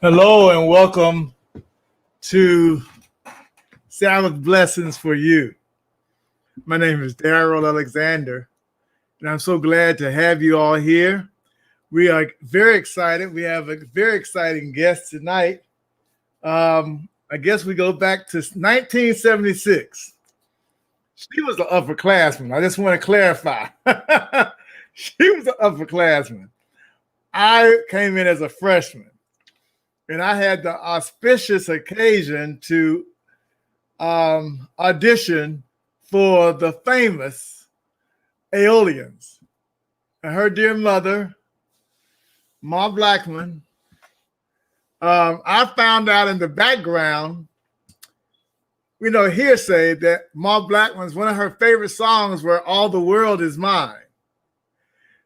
Hello and welcome to Sabbath Blessings for You. My name is Daryl Alexander, and I'm so glad to have you all here. We are very excited. We have a very exciting guest tonight. I guess we go back to 1976. She was an upperclassman. I just want to clarify. She was an upperclassman. I came in as a freshman. And I had the auspicious occasion to audition for the famous Aeolians. And her dear mother, Ma Blackman, I found out in the background, hearsay that Ma Blackman's one of her favorite songs were All the World Is Mine.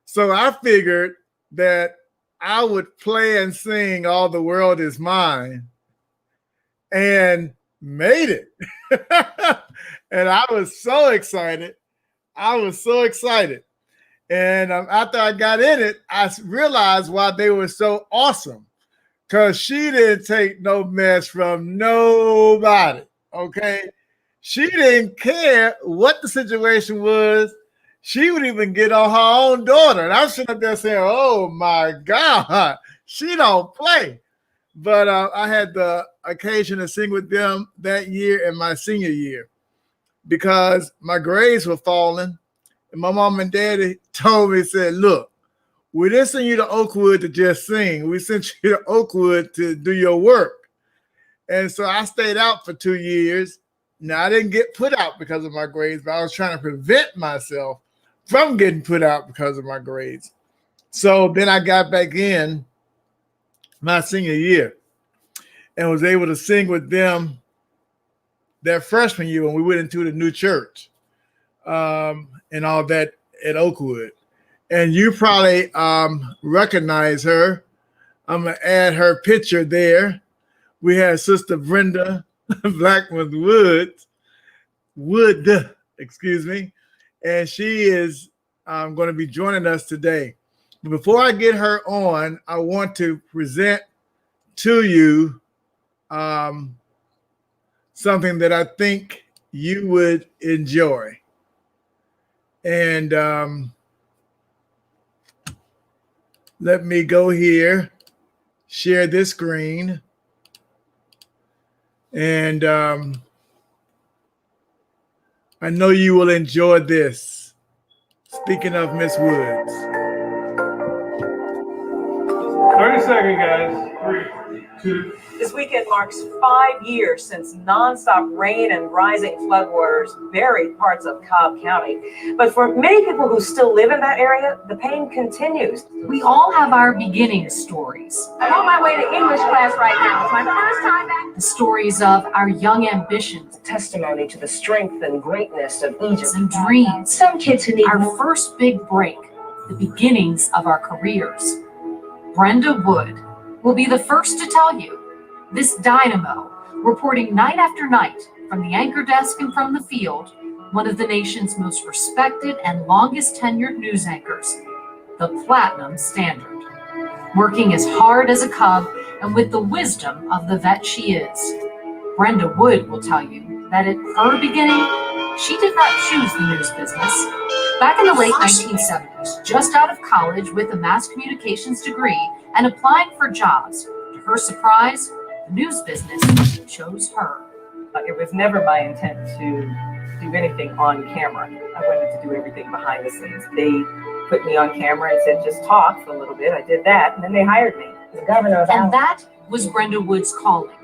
So I figured that I would play and sing All the World Is Mine and made it. And I was so excited. And after I got in it, I realized why they were so awesome. Because she didn't take no mess from nobody, okay? She didn't care what the situation was. She would even get on her own daughter. And I'm sitting up there saying, oh, my God, she don't play. But I had the occasion to sing with them that year in my senior year because my grades were falling And my mom and daddy told me, said, look, we didn't send you to Oakwood to just sing. We sent you to Oakwood to do your work. And so I stayed out for 2 years. Now, I didn't get put out because of my grades, but I was trying to prevent myself from getting put out because of my grades. So then I got back in my senior year and was able to sing with them that freshman year when we went into the new church and all that at Oakwood. And you probably recognize her. I'm going to add her picture there. We had Sister Brenda Blackman Woods, excuse me, and she is going to be joining us today. But before I get her on, I want to present to you something that I think you would enjoy. And let me go here, share this screen. And I know you will enjoy this. Speaking of Miss Woods. 30 seconds, guys. 3, 2. This weekend marks 5 years since nonstop rain and rising floodwaters buried parts of Cobb County. But for many people who still live in that area, the pain continues. We all have our beginning stories. I'm on my way to English class right now. It's my first time back. The stories of our young ambitions, Testimony to the strength and greatness of Egypt. and dreams. Some kids who need Our first big break, the beginnings of our careers. Brenda Wood will be the first to tell you. This dynamo, reporting night after night from the anchor desk and from the field, one of the nation's most respected and longest tenured news anchors, the Platinum Standard. Working as hard as a cub and with the wisdom of the vet she is, Brenda Wood will tell you that at her beginning, she did not choose the news business. Back in the late 1970s, just out of college with a mass communications degree and applying for jobs, to her surprise, the news business chose her. It was never my intent to do anything on camera. I wanted to do everything behind the scenes. They put me on camera and said, just talk for a little bit. I did that, and then they hired me. the governor of And that was Brenda Wood's calling.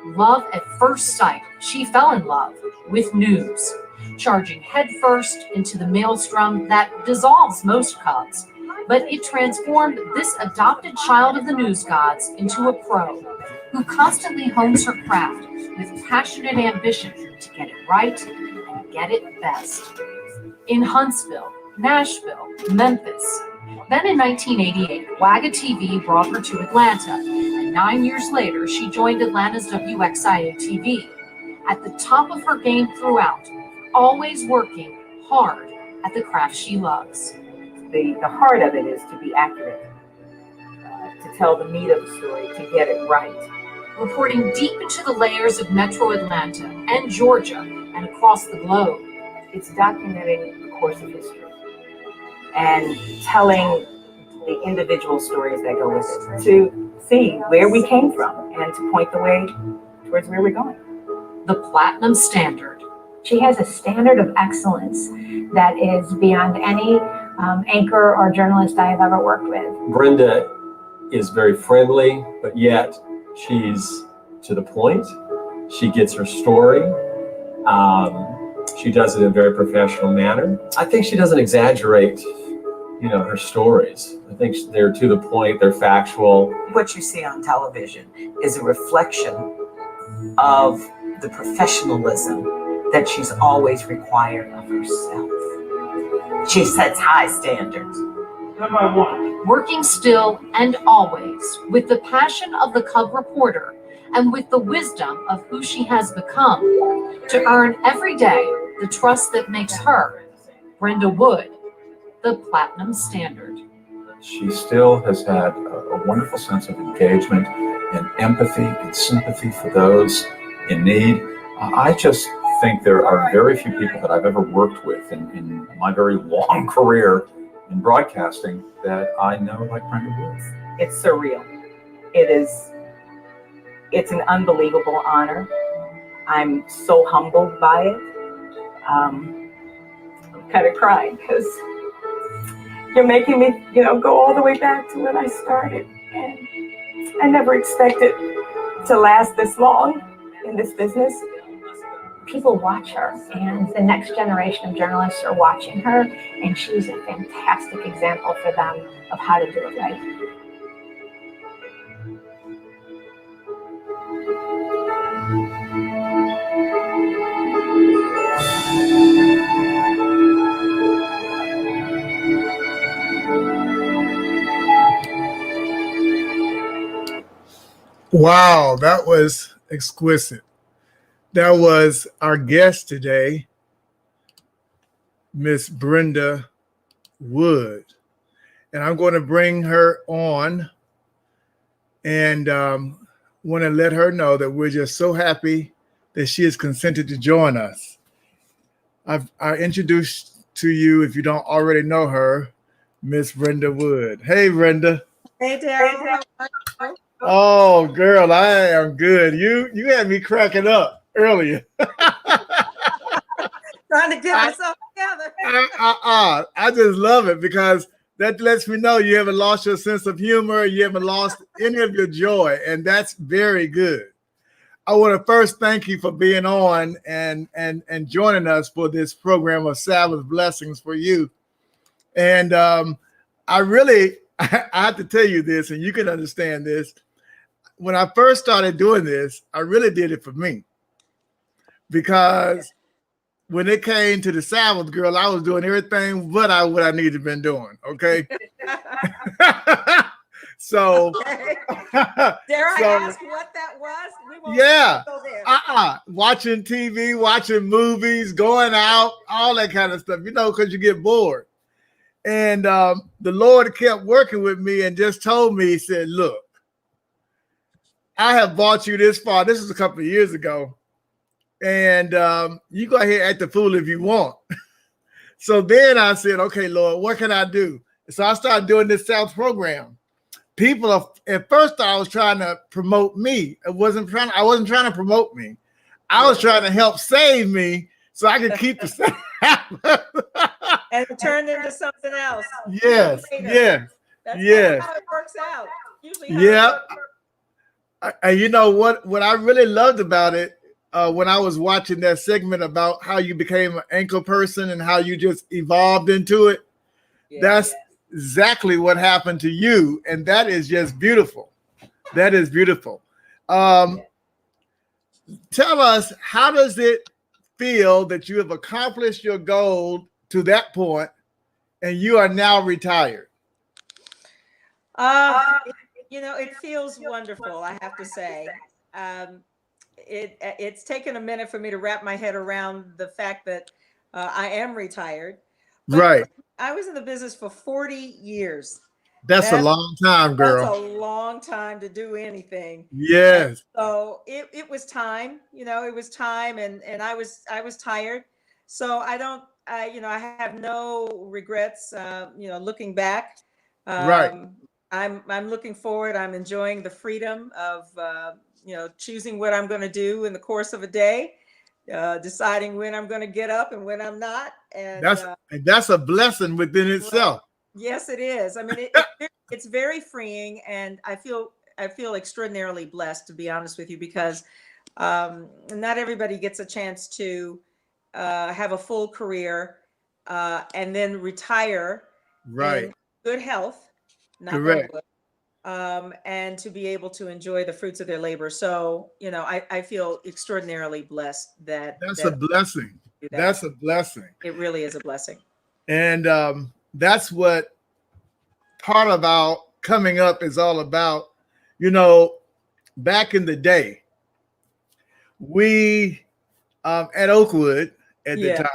Love at first sight. She fell in love with news, charging headfirst into the maelstrom that dissolves most cubs. But it transformed this adopted child of the news gods into a pro who constantly hones her craft with passionate ambition to get it right and get it best. In Huntsville, Nashville, Memphis. Then in 1988, WXIA-TV brought her to Atlanta, and 9 years later, she joined Atlanta's WXIA-TV. At the top of her game throughout, always working hard at the craft she loves. The heart of it is to be accurate, to tell the meat of the story, to get it right. Reporting deep into the layers of Metro Atlanta and Georgia and across the globe. It's documenting the course of history and telling the individual stories that go with it, to see where we came from and to point the way towards where we're going. The Platinum Standard. She has a standard of excellence that is beyond any anchor or journalist I have ever worked with. Brenda is very friendly, but yet she's to the point. She gets her story. She does it in a very professional manner. I think she doesn't exaggerate, her stories. I think they're to the point, they're factual. What you see on television is a reflection of the professionalism that she's always required of herself. She sets high standards. Number 1. Working still and always with the passion of the cub reporter and with the wisdom of who she has become to earn every day the trust that makes her, Brenda Wood, the Platinum Standard. She still has had a wonderful sense of engagement and empathy and sympathy for those in need. I just think there are very few people that I've ever worked with in my very long career in broadcasting that I know like Brenda Woods. It's surreal. It's an unbelievable honor. I'm so humbled by it. kind of crying because you're making me, go all the way back to when I started. And I never expected to last this long in this business. People watch her, and the next generation of journalists are watching her, and she's a fantastic example for them of how to do it right. Wow, that was exquisite. That was our guest today, Miss Brenda Woods. And I'm going to bring her on and want to let her know that we're just so happy that she has consented to join us. I introduced to you, if you don't already know her, Miss Brenda Woods. Hey, Brenda. Hey, Daryl. How are you? Oh, girl, I am good. You had me cracking up earlier. Trying to get myself together. I just love it because that lets me know you haven't lost your sense of humor. You haven't lost any of your joy, and that's very good. I want to first thank you for being on and joining us for this program of Sabbath Blessings for You. And I have to tell you this, and you can understand this. When I first started doing this, I really did it for me, because when it came to the Sabbath, girl, I was doing everything but what I needed to been doing. Okay. So, dare I ask what that was? We won't go there. Watching TV, watching movies, going out, all that kind of stuff, because you get bored. And the Lord kept working with me and just told me, he said, look, I have brought you this far. This is a couple of years ago. And you go ahead and act the fool if you want. So then I said, okay, Lord, what can I do? So I started doing this South program. People at first I was trying to promote me. I wasn't trying to promote me. I was trying to help save me so I could keep the Sabbath. And it turned into something else. Yes. That's how it works out. Usually And you know what I really loved about it, when I was watching that segment about how you became an anchor person and how you just evolved into it, that's exactly what happened to you. And that is just beautiful. That is beautiful. Tell us, how does it feel that you have accomplished your goal to that point and you are now retired? It feels wonderful, I have to say. It's taken a minute for me to wrap my head around the fact that I am retired. Right. I was in the business for 40 years. That's a long time, girl. That's a long time to do anything. Yes. And so it was time, it was time, and I was tired. So I have no regrets, looking back. Right. I'm looking forward. I'm enjoying the freedom of, choosing what I'm going to do in the course of a day, deciding when I'm going to get up and when I'm not. And that's a blessing within itself. Yes, it is. I mean, it's very freeing, and I feel extraordinarily blessed, to be honest with you, because not everybody gets a chance to have a full career and then retire in good health. Correct. And to be able to enjoy the fruits of their labor. So, I feel extraordinarily blessed that a blessing. That's a blessing. It really is a blessing. And that's what part of our coming up is all about. Back in the day, we at Oakwood at the time,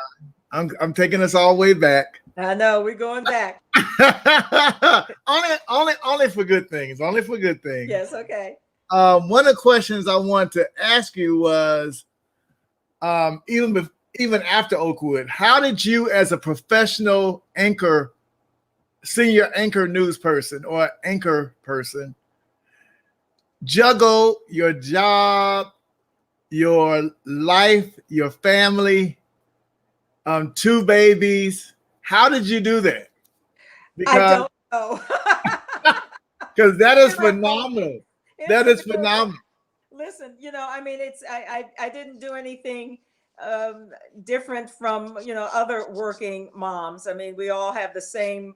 I'm taking us all the way back. I know, we're going back. only for good things. Only for good things. Yes, okay. One of the questions I wanted to ask you was, even after Oakwood, how did you, as a professional anchor, senior anchor news person or anchor person, juggle your job, your life, your family, 2 babies. How did you do that? I don't know. Because that is It's like, phenomenal. it's That is beautiful. phenomenal. Listen, I mean, I didn't do anything different from, other working moms. I mean, we all have the same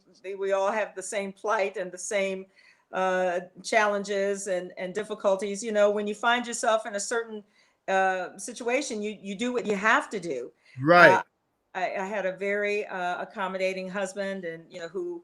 plight and the same challenges and difficulties. When you find yourself in a certain situation, you do what you have to do. Right. I had a very accommodating husband, and who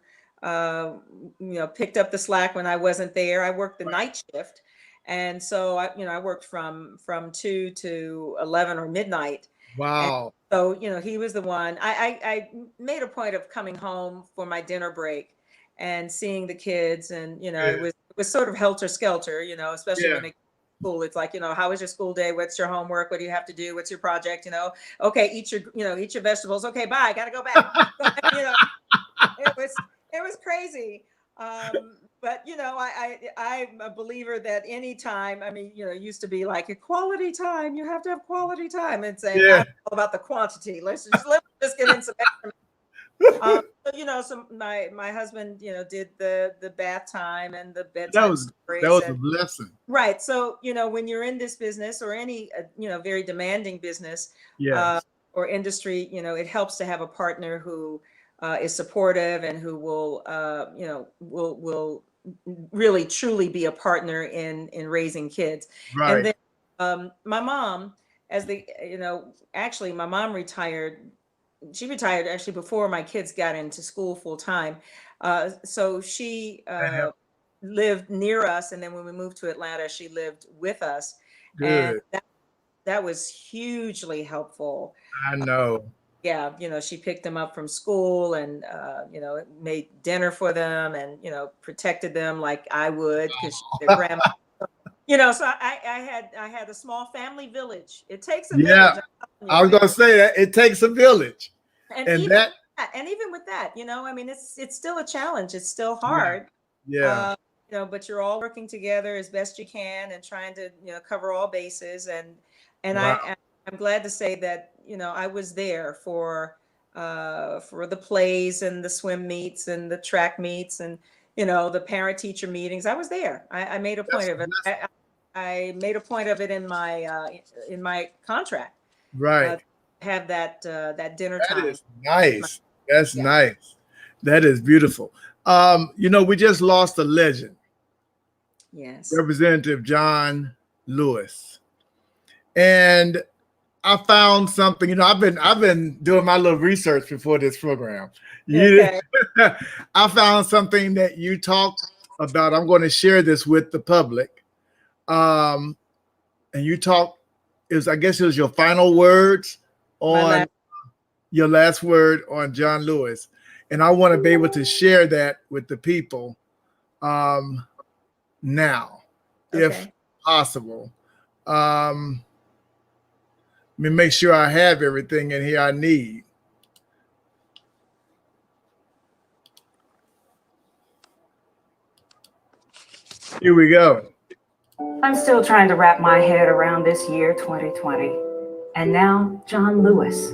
picked up the slack when I wasn't there. I worked the night shift, and so I worked from 2 to 11 or midnight. Wow. And so he was the one. I made a point of coming home for my dinner break and seeing the kids, and it was sort of helter skelter, especially when they school. It's like, how was your school day? What's your homework? What do you have to do? What's your project? Okay, eat your vegetables. Okay, bye. I gotta go back. It was crazy. But I'm a believer that any time, I mean, it used to be like a quality time. You have to have quality time, and saying I'm all about the quantity. Let's just get in some extra. So my husband, did the bath time and the bedtime stories. That was a blessing. Right. So, when you're in this business or any, very demanding business or industry, it helps to have a partner who is supportive and who will really truly be a partner in raising kids. Right. And then my mom, actually my mom retired. She retired actually before my kids got into school full time. So she lived near us. And then when we moved to Atlanta, she lived with us. Good. And that was hugely helpful. I know. She picked them up from school and, made dinner for them and, protected them like I would, because she's their grandma. So I had a small family village. It takes a village. I was going to say that it takes a village. And even with that, I mean, it's still a challenge. It's still hard. Yeah. But you're all working together as best you can and trying to, cover all bases. And I'm glad to say that, I was there for the plays and the swim meets and the track meets and, the parent teacher meetings. I was there. I made a point of it. I made a point of it in my contract. Right. Have that dinner time. That is nice. That's nice. That is beautiful. We just lost a legend. Yes. Representative John Lewis. And I found something, I've been doing my little research before this program. Okay. I found something that you talked about. I'm going to share this with the public. And you talked, I guess it was your final words on your last word on John Lewis. And I want to be able to share that with the people now, if possible. Let me make sure I have everything in here I need. Here we go. I'm still trying to wrap my head around this year, 2020. And now, John Lewis.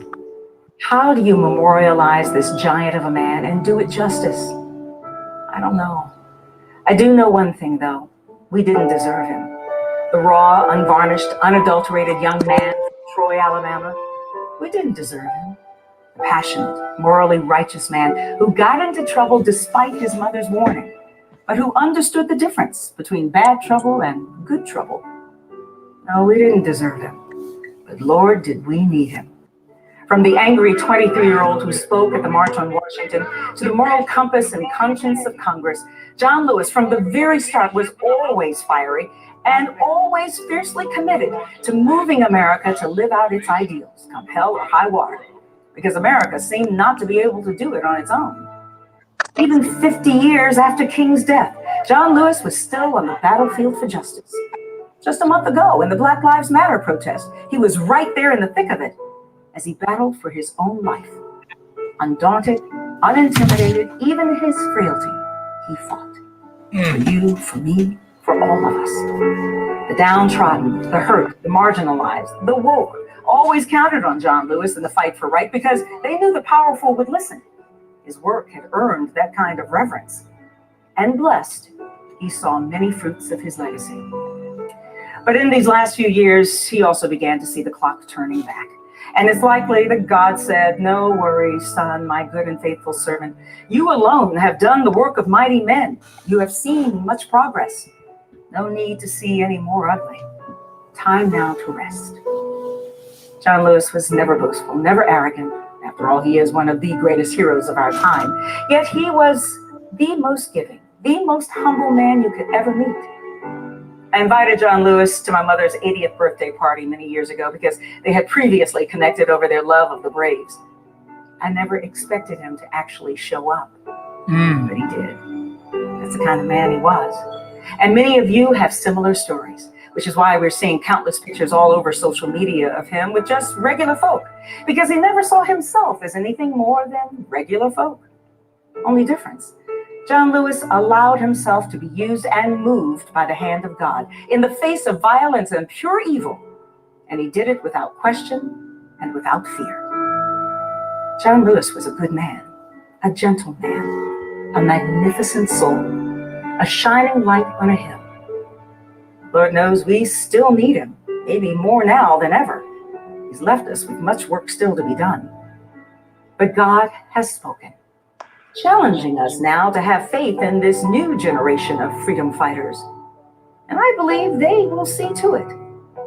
How do you memorialize this giant of a man and do it justice? I don't know. I do know one thing, though. We didn't deserve him. The raw, unvarnished, unadulterated young man from Troy, Alabama. We didn't deserve him. The passionate, morally righteous man who got into trouble despite his mother's warning, but who understood the difference between bad trouble and good trouble. No, we didn't deserve him. But Lord, did we need him. From the angry 23-year-old who spoke at the March on Washington to the moral compass and conscience of Congress, John Lewis, from the very start, was always fiery and always fiercely committed to moving America to live out its ideals, come hell or high water, because America seemed not to be able to do it on its own. Even 50 years after King's death, John Lewis was still on the battlefield for justice. Just a month ago, in the Black Lives Matter protest, he was right there in the thick of it as he battled for his own life. Undaunted, unintimidated, even in his frailty, he fought. For you, for me, for all of us. The downtrodden, the hurt, the marginalized, the woke, always counted on John Lewis in the fight for right because they knew the powerful would listen. His work had earned that kind of reverence. And blessed, he saw many fruits of his legacy. But in these last few years, he also began to see the clock turning back. And it's likely that God said, "No worries, son, my good and faithful servant. You alone have done the work of mighty men. You have seen much progress. No need to see any more ugly. Time now to rest." John Lewis was never boastful, never arrogant. After all, he is one of the greatest heroes of our time. Yet he was the most giving, the most humble man you could ever meet. I invited John Lewis to my mother's 80th birthday party many years ago because they had previously connected over their love of the Braves. I never expected him to actually show up, but he did. That's the kind of man he was. And many of you have similar stories, which is why we're seeing countless pictures all over social media of him with just regular folk, because he never saw himself as anything more than regular folk. Only difference, John Lewis allowed himself to be used and moved by the hand of God in the face of violence and pure evil, and he did it without question and without fear. John Lewis was a good man, a gentle man, a magnificent soul, a shining light on a hill. Lord knows we still need him, maybe more now than ever. He's left us with much work still to be done. But God has spoken, challenging us now to have faith in this new generation of freedom fighters. And I believe they will see to it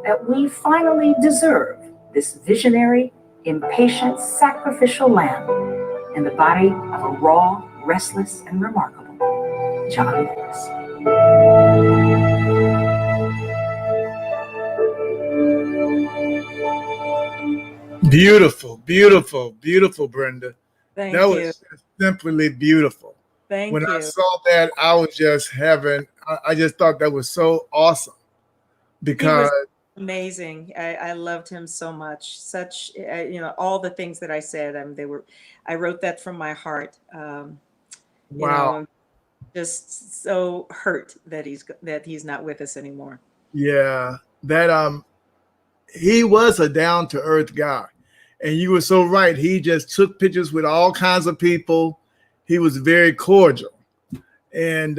that we finally deserve this visionary, impatient, sacrificial lamb in the body of a raw, restless, and remarkable John Lewis. Beautiful, beautiful, beautiful, Brenda. Thank That you. was just simply beautiful. Thank When you. I saw that, I was just I just thought that was so awesome because Amazing. I loved him so much. Such, all the things that I said, I wrote that from my heart. wow. I'm just so hurt that he's not with us anymore. Yeah, that he was a down to earth guy. And you were so right. He just took pictures with all kinds of people. He was very cordial. And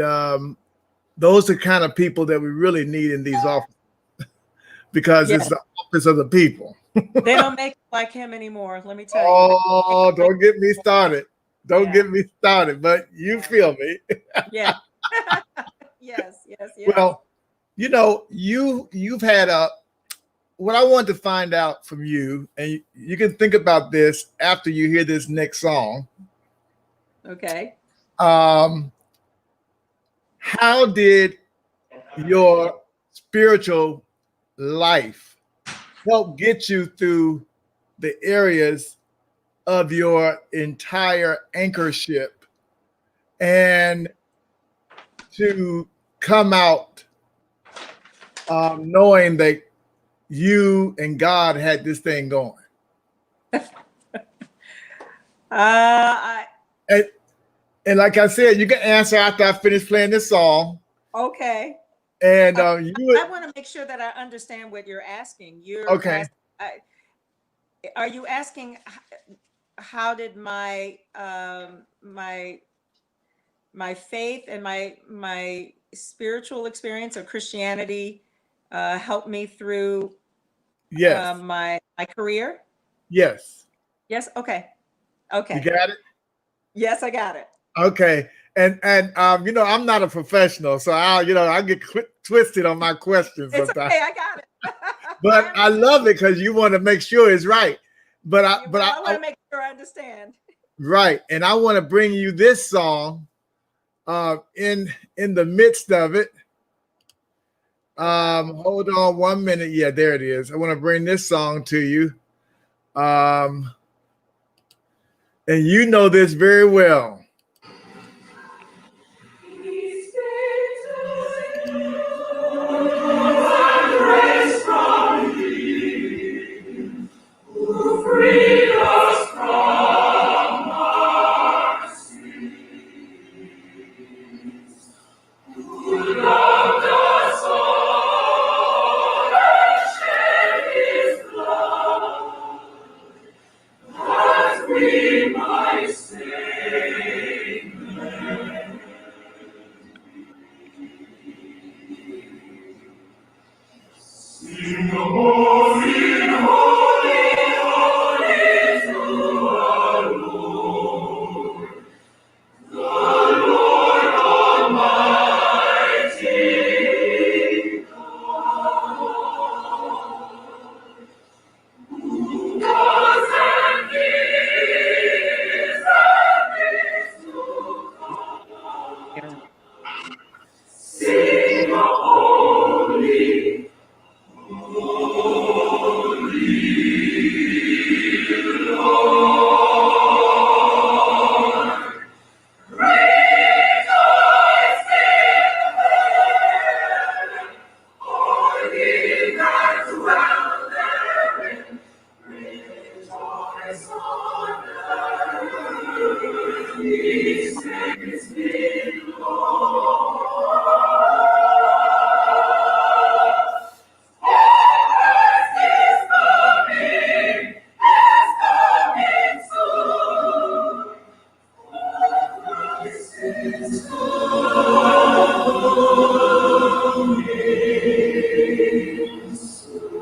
those are the kind of people that we really need in these offices because it's the office of the people. They don't make it like him anymore, let me tell you. Oh, don't get me started. Don't get me started, but you feel me. Yeah. Yes. Well, you've had what I want to find out from you, and you can think about this after you hear this next song. Okay. How did your spiritual life help get you through the areas of your entire anchorship and to come out knowing that you and God had this thing going? And like I said, you can answer after I finish playing this song. Okay. And I want to make sure that I understand what you're asking. Okay. Are you asking how did my faith and my spiritual experience of Christianity help me through my career? Yes. Yes. Okay. You got it? Yes, I got it. Okay. And I'm not a professional, so I get twisted on my questions It's sometimes. okay, I got it. But I love it because you want to make sure it's right. But I want to make sure I understand. Right. And I want to bring you this song in the midst of it. Hold on 1 minute. Yeah, there it is. I want to bring this song to you. And you know this very well.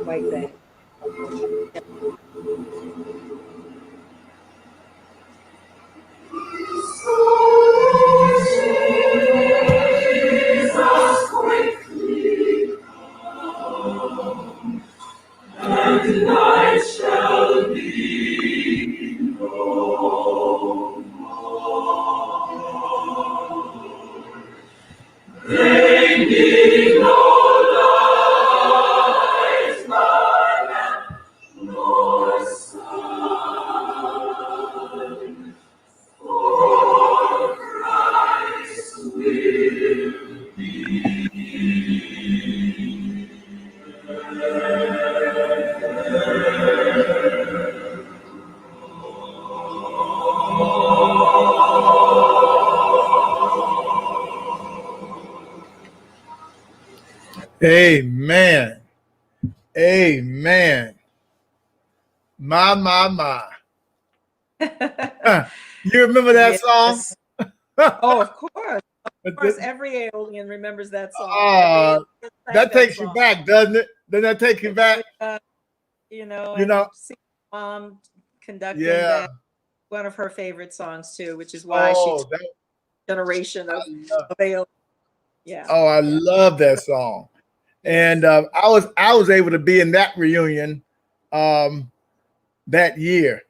Like that. Amen. Amen. My. You remember that song? Oh, of course. Of course, every alien remembers that song. That takes you back, doesn't it? Doesn't that take you back? See Mom conducting that, one of her favorite songs too, which is why she's generation of aliens. Yeah. Oh, I love that song. And I was able to be in that reunion that year.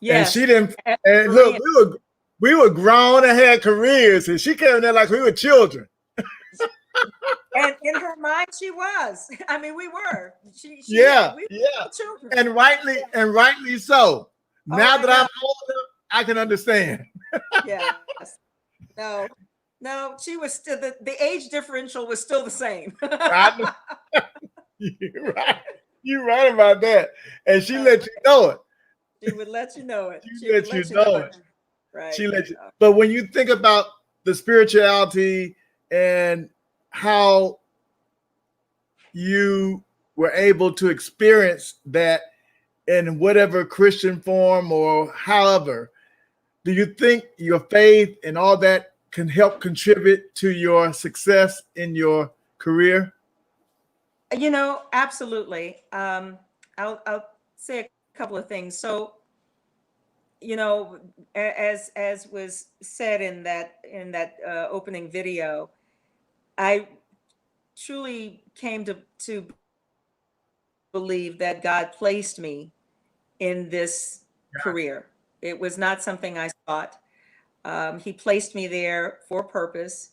Yes. And she didn't. And look, we were grown and had careers, and she came in there like we were children. And in her mind, she was. I mean, we were. We were children. And rightly so. Now that I'm older, I can understand. Yes. No, she was still the age differential was still the same. You're right. You're right about that. And she let you know it. She would let you know it. She let you know it. Right. She let you. But when you think about the spirituality and how you were able to experience that in whatever Christian form or however, do you think your faith and all that can help contribute to your success in your career? Absolutely. I'll say a couple of things. So, as was said in that opening video, I truly came to believe that God placed me in this career. It was not something I sought. He placed me there for a purpose.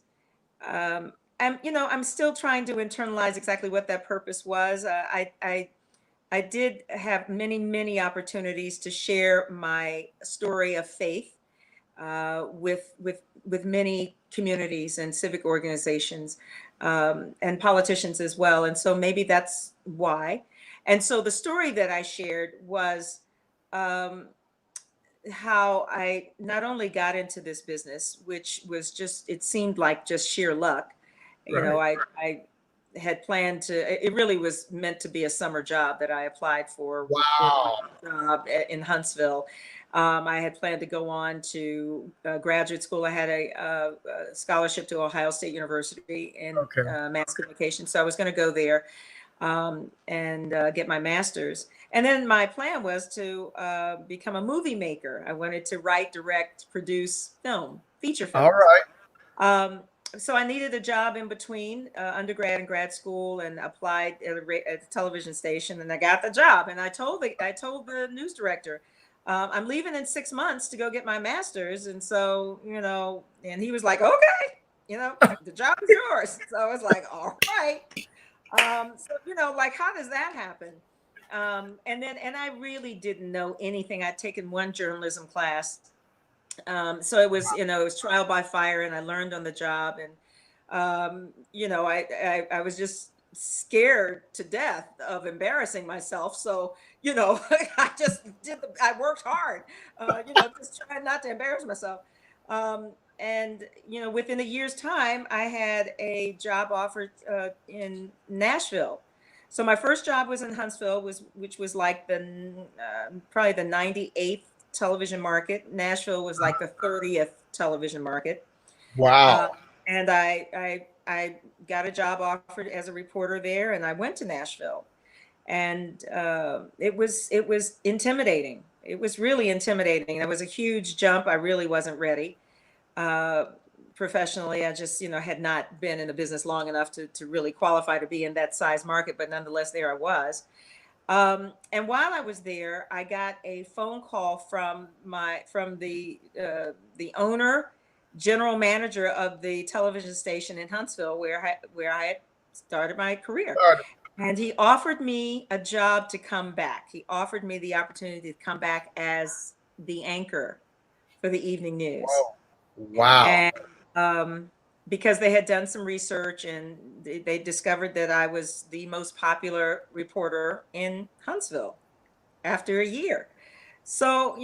I'm still trying to internalize exactly what that purpose was. I did have many opportunities to share my story of faith with many communities and civic organizations and politicians as well. And so maybe that's why. And so the story that I shared was how I not only got into this business, which was it seemed like just sheer luck. Right. I had planned to, it really was meant to be a summer job that I applied for. Wow. In Huntsville. I had planned to go on to graduate school. I had a scholarship to Ohio State University in mass communication. So I was going to go there and get my master's. And then my plan was to become a movie maker. I wanted to write, direct, produce film, feature films. All right. So I needed a job in between undergrad and grad school, and applied at a television station, and I got the job. And I told the news director, I'm leaving in 6 months to go get my master's. And so, and he was like, okay, the job is yours. So I was like, all right. So, how does that happen? And I really didn't know anything. I'd taken one journalism class. So it was, it was trial by fire, and I learned on the job. And, I was just scared to death of embarrassing myself. So, I just I worked hard, just trying not to embarrass myself. And within a year's time, I had a job offer in Nashville. So my first job was in Huntsville, which was like probably the 98th television market. Nashville was like the 30th television market. Wow. And I got a job offered as a reporter there, and I went to Nashville, and it was intimidating. It was really intimidating. It was a huge jump. I really wasn't ready. Professionally, I just had not been in the business long enough to really qualify to be in that size market, but nonetheless, there I was. And while I was there, I got a phone call from the owner, general manager of the television station in Huntsville, where I had started my career. And he offered me a job to come back. He offered me the opportunity to come back as the anchor for the evening news. Wow. And because they had done some research, and they discovered that I was the most popular reporter in Huntsville after a year. So,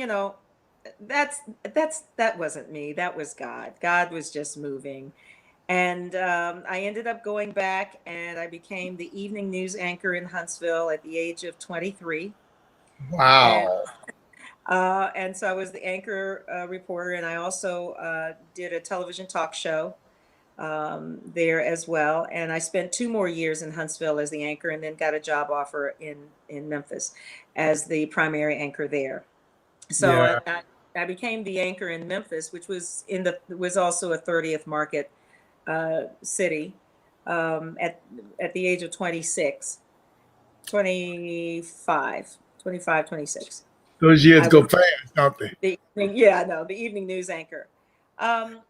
that wasn't me. That was God. God was just moving. And I ended up going back, and I became the evening news anchor in Huntsville at the age of 23. Wow. And so I was the anchor reporter, and I also did a television talk show there as well. And I spent 2 more years in Huntsville as the anchor, and then got a job offer in Memphis as the primary anchor there. So Yeah. I became the anchor in Memphis, which was was also a 30th market city at the age of 26, 25, 26. Those years I go was fast, don't they? the evening news anchor. And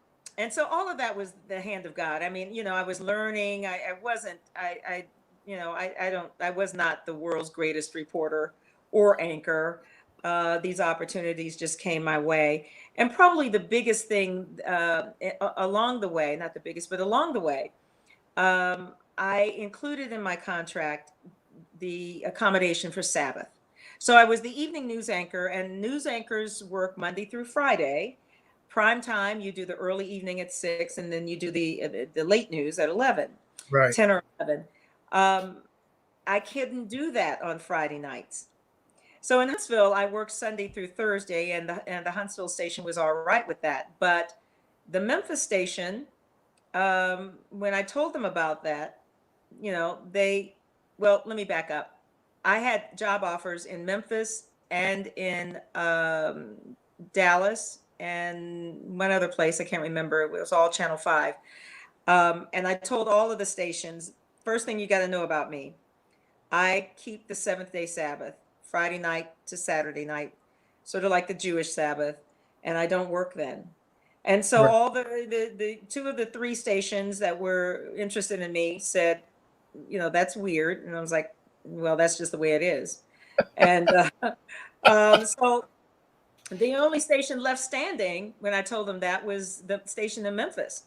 so all of that was the hand of God. I mean, I was learning. I wasn't, I was not the world's greatest reporter or anchor. These opportunities just came my way. And probably the biggest thing along the way, not the biggest, but along the way, I included in my contract the accommodation for Sabbath. So I was the evening news anchor, and news anchors work Monday through Friday. Prime time, you do the early evening at 6, and then you do the late news at 11, Right. 10 or 11. I couldn't do that on Friday nights. So in Huntsville, I worked Sunday through Thursday, and the Huntsville station was all right with that. But the Memphis station, when I told them about that, well, let me back up. I had job offers in Memphis and in Dallas and one other place. I can't remember. It was all Channel 5. And I told all of the stations, first thing you got to know about me, I keep the 7th-day Sabbath, Friday night to Saturday night, sort of like the Jewish Sabbath, and I don't work then. And so Right. all the 2 of the 3 stations that were interested in me said, that's weird. And I was like, well, that's just the way it is. And so the only station left standing when I told them that was the station in Memphis.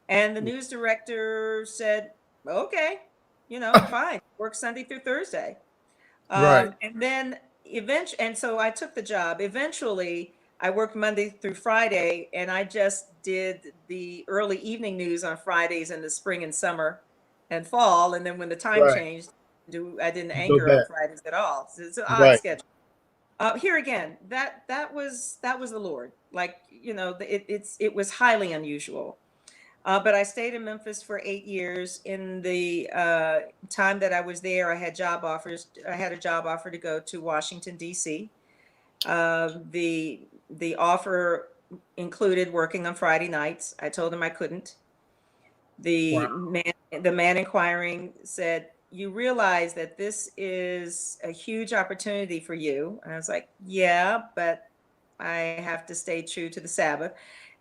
And the news director said, okay, fine, work Sunday through Thursday. Right. And then and so I took the job. Eventually, I worked Monday through Friday, and I just did the early evening news on Fridays in the spring and summer and fall. And then when the time Right. changed, I didn't You go anchor on back. Fridays at all. So it's an odd Right. schedule. Here again, that was the Lord. Like, it was highly unusual. But I stayed in Memphis for 8 years. In the time that I was there, I had job offers. I had a job offer to go to Washington, D.C. The offer included working on Friday nights. I told him I couldn't. The man inquiring said, you realize that this is a huge opportunity for you? And I was like, yeah, but I have to stay true to the Sabbath.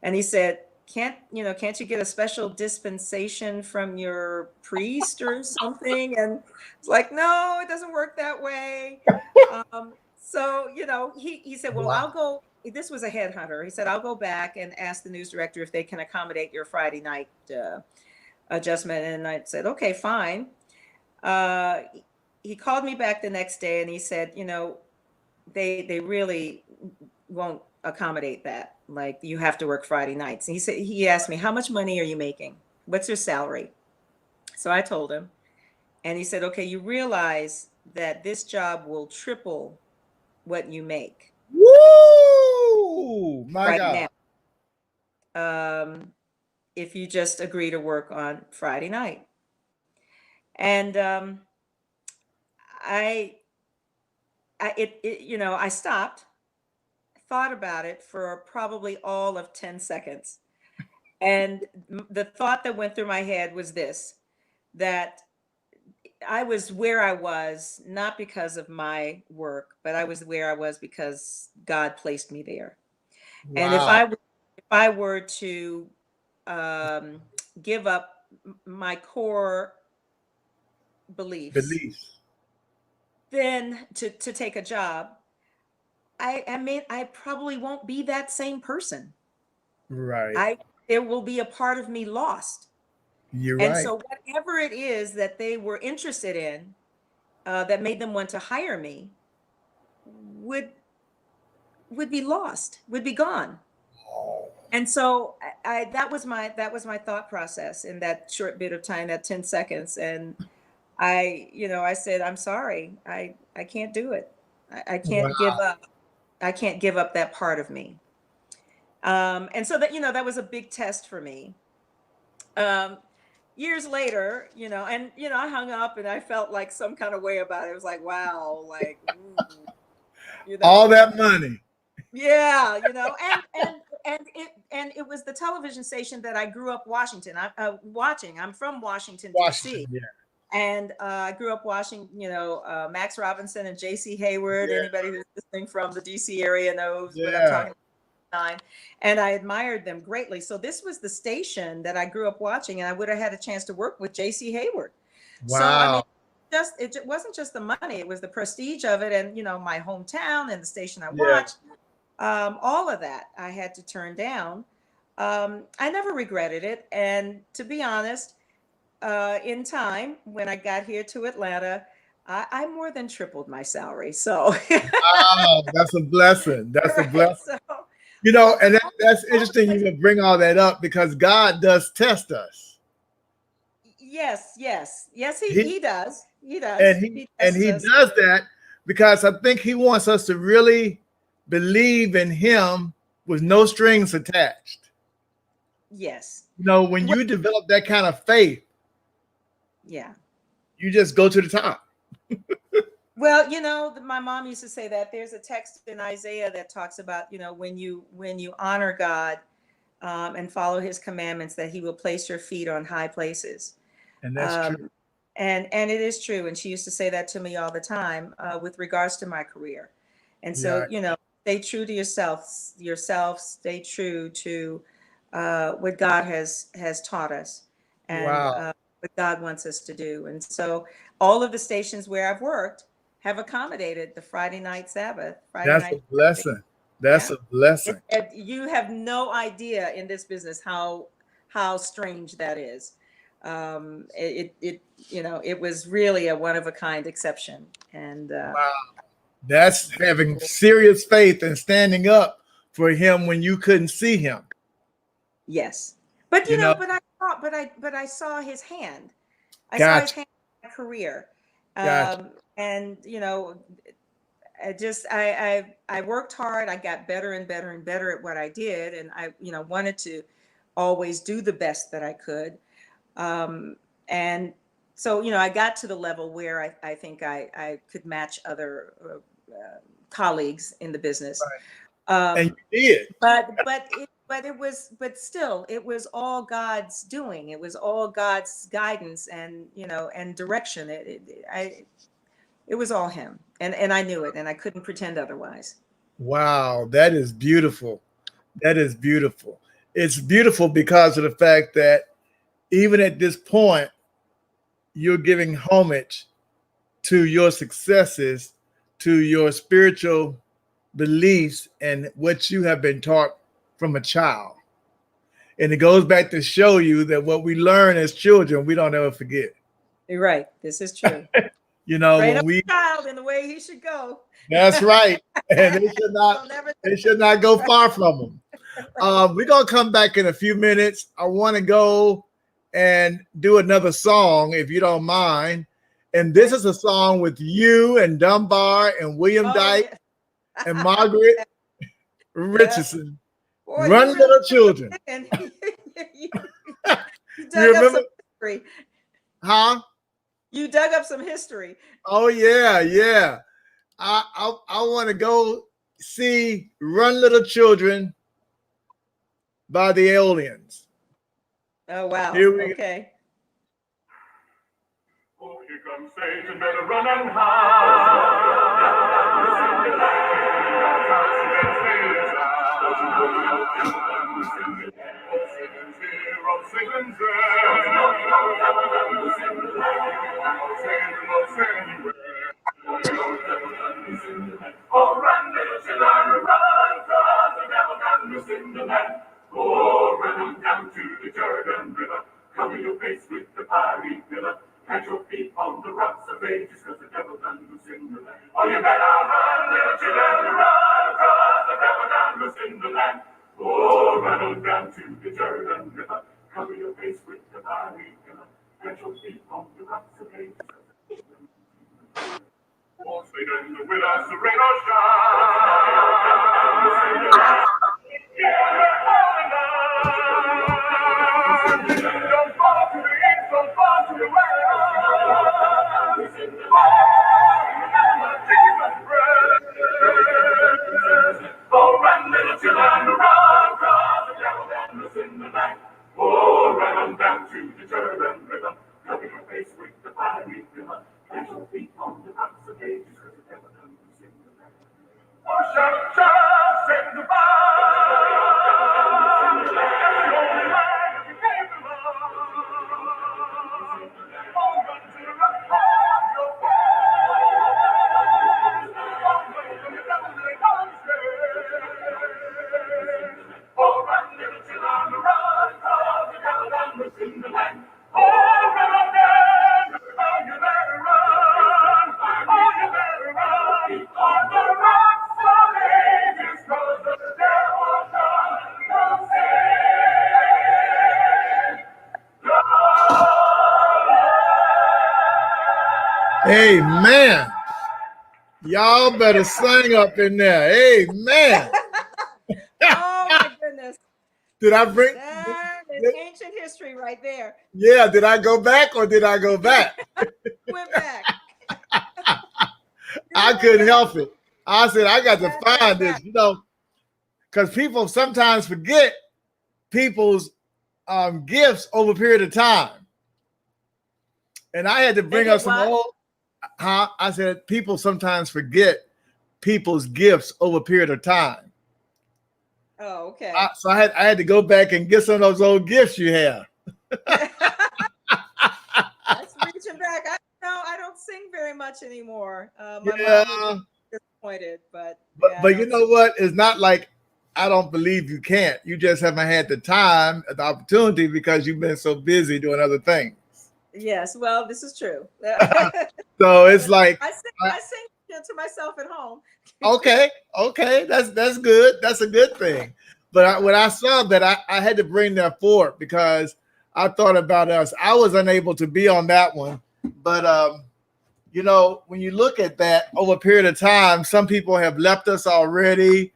And he said, can't you get a special dispensation from your priest or something? And it's like, no, it doesn't work that way. So, he said, well, I'll go. This was a headhunter. He said, I'll go back and ask the news director if they can accommodate your Friday night adjustment. And I said, okay, fine. He called me back the next day, and he said, they really won't accommodate that. Like, you have to work Friday nights. And he asked me, how much money are you making? What's your salary? So I told him, and he said, okay, you realize that this job will triple what you make Woo! My right God. now. If you just agree to work on Friday night. And I stopped, thought about it for probably all of 10 seconds. And the thought that went through my head was this, that I was where I was, not because of my work, but I was where I was because God placed me there. Wow. And if I were to give up my core beliefs, then to take a job, I probably won't be that same person. Right. There will be a part of me lost. You're And right. so whatever it is that they were interested in, that made them want to hire me, would be lost, would be gone. And so that was my thought process in that short bit of time, that 10 seconds. And I said, I'm sorry, I can't do it. I can't give up. I can't give up that part of me. And so that was a big test for me. Years later, I hung up and I felt like some kind of way about it. It was like, wow, like, ooh, all that money. Yeah, and it was the television station that I grew up watching. I'm from Washington, D.C. Yeah. And I grew up watching, Max Robinson and J.C. Hayward. Yeah. Anybody who's listening from the D.C. area knows what I'm Yeah. talking about. And I admired them greatly. So this was the station that I grew up watching, and I would have had a chance to work with J.C. Hayward. Wow. So I mean, it wasn't just the money; it was the prestige of it, and my hometown and the station I watched. All of that I had to turn down. I never regretted it, and to be honest, in time when I got here to Atlanta, I more than tripled my salary. So wow, that's a blessing. That's a blessing. So, and that's interesting. You bring all that up because God does test us. Yes, he does. He does. And he does that because I think he wants us to really believe in him with no strings attached. Yes. When you develop that kind of faith, yeah, you just go to the top. Well, my mom used to say that there's a text in Isaiah that talks about, when you honor God and follow his commandments, that he will place your feet on high places. And that's true. And it is true. And she used to say that to me all the time with regards to my career. And so, stay true to yourself, stay true to what God has taught us and what God wants us to do. And so all of the stations where I've worked have accommodated the Friday night Sabbath. That's a blessing. That's a blessing. You have no idea in this business how strange that is. It was really a one of a kind exception. And wow. That's having serious faith and standing up for him when you couldn't see him. Yes. But but I saw his hand. I saw his hand in my career. And I worked hard. I got better and better and better at what I did, and I wanted to always do the best that I could. And so I got to the level where I think I could match other colleagues in the business. Right. And you did. But still, it was all God's doing. It was all God's guidance and direction. It was all him, and I knew it, and I couldn't pretend otherwise. Wow, that is beautiful. That is beautiful. It's beautiful because of the fact that even at this point, you're giving homage to your successes, to your spiritual beliefs, and what you have been taught from a child. And it goes back to show you that what we learn as children, we don't ever forget. You're right. This is true. You know, Train when up we a child in the way he should go. that's right. And They'll never they should not go far from them. We're gonna come back in a few minutes. I want to go and do another song, if you don't mind. And this is a song with you and Dunbar and William Dyke yeah. and Margaret Richardson. Boy, Run, you Little Children. And you You dug up remember? some history. Huh? You dug up some history. Oh yeah, yeah. I want to go see Run, Little Children by the Aliens. Oh wow. Here we go. Okay. Oh, here comes Satan, better run and Oh, run, little children, run, 'cause the devil got loose in the land. Oh, run on down to the Jordan River. Cover your face with the fiery pillar. Plant your feet on the rocks of ages, 'cause the devil done loose in the land. Oh, you better run, little children, run, 'cause the devil done loose in the land. Oh, run on down to the Jordan River. Cover your face with the fiery pillar. Plant your feet on the rocks of ages. Oh, Satan, will us rain or shine? Don't fall to the east, don't fall to the west. Oh, run, little children, run, 'cause the devil got loose in the night. Oh, run on down to the Jordan River. Cover your face with the fiery pillar. Plant your feet on the rocks of ages, 'cause the devil got loose in the night. Oh, shout, shout, say goodbye. Amen. Y'all better sing up in there. Amen. Oh my goodness. Did I bring? That is ancient history right there. Yeah. Did I go back or did I go back? Went back. I couldn't help it. I said I got to find this, you know, because people sometimes forget people's gifts over a period of time. And I had to bring up some old. I said people sometimes forget people's gifts over a period of time. Oh, okay. So I had to go back and get some of those old gifts you have. That's reaching back. I don't sing very much anymore. My mom was disappointed, but you know what? It's not like I don't believe you can't. You just haven't had the time, the opportunity, because you've been so busy doing other things. Yes, well, this is true. So it's like I sing to myself at home. okay, that's good. That's a good thing. But when I saw that, I had to bring that forward because I thought about us. I was unable to be on that one, but you know, when you look at that over a period of time, some people have left us already.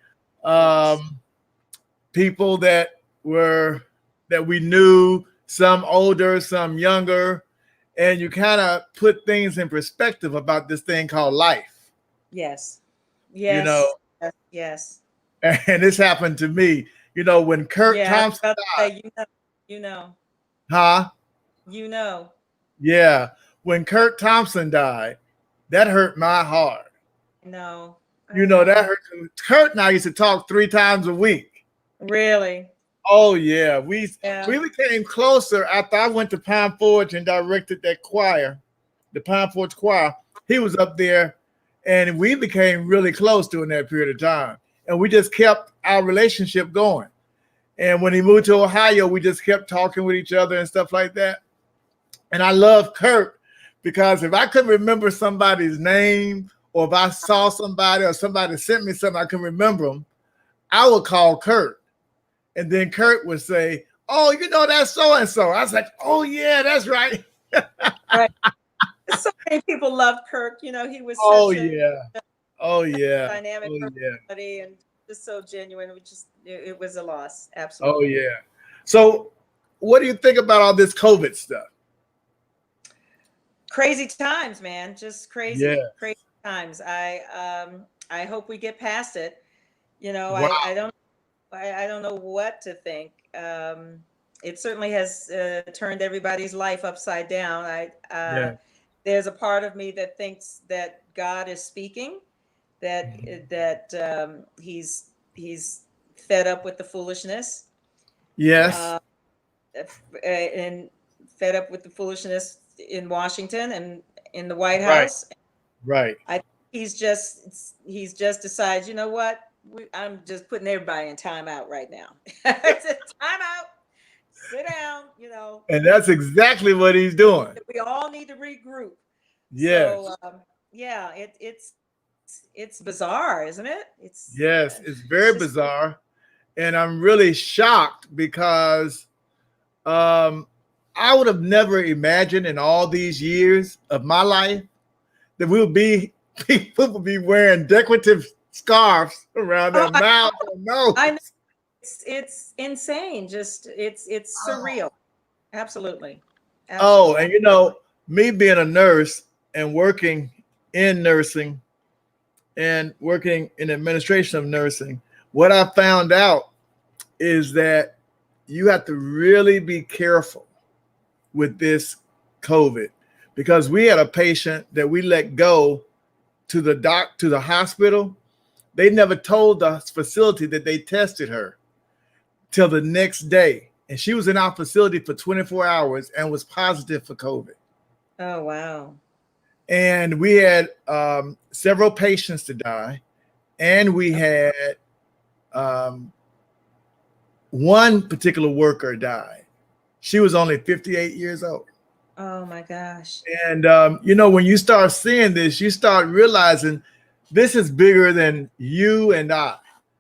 People that we knew, some older, some younger. And you kind of put things in perspective about this thing called life. Yes. You know. Yes. And this happened to me. You know, when Kurt Thompson died. You know. Huh? You know. Yeah. When Kurt Thompson died, that hurt my heart. No. You know, that hurt. Kurt and I used to talk 3 times a week. Really? Oh yeah, we became closer after I went to Pine Forge and directed that choir, the Pine Forge Choir. He was up there, and we became really close during that period of time. And we just kept our relationship going. And when he moved to Ohio, we just kept talking with each other and stuff like that. And I love Kurt because if I couldn't remember somebody's name, or if I saw somebody or somebody sent me something I can remember them, I would call Kurt, and then Kurt would say, "Oh, you know that's so and so." I was like, "Oh yeah, that's right." Right. So many people loved Kirk. You know, he was Oh such a yeah, oh yeah, dynamic oh yeah, personality and just so genuine. It was a loss. oh Absolutely. yeah. So, what do you think about all this COVID stuff? Crazy times, man. Just crazy, Yeah. crazy times. I hope we get past it. You know, Wow. I don't know what to think. It certainly has turned everybody's life upside down. Yeah. There's a part of me that thinks that God is speaking, that he's fed up with the foolishness, Yes. and fed up with the foolishness in Washington and in the White Right. House. Right. He's just decided, you know what? I'm just putting everybody in timeout right now. It's a timeout. Sit down, you know. And that's exactly what he's doing. We all need to regroup. Yes. So, yeah, it's bizarre, isn't it? Yes, it's very bizarre. And I'm really shocked because I would have never imagined in all these years of my life that people would be wearing decorative scarves around their mouth or nose. I know. It's insane. Just it's surreal. Absolutely. Oh, and you know, me being a nurse and working in nursing and working in administration of nursing, what I found out is that you have to really be careful with this COVID, because we had a patient that we let go to the hospital. They never told the facility that they tested her till the next day. And she was in our facility for 24 hours and was positive for COVID. Oh, wow. And we had several patients to die. And we had one particular worker died. She was only 58 years old. Oh, my gosh. And, you know, when you start seeing this, you start realizing this is bigger than you and I.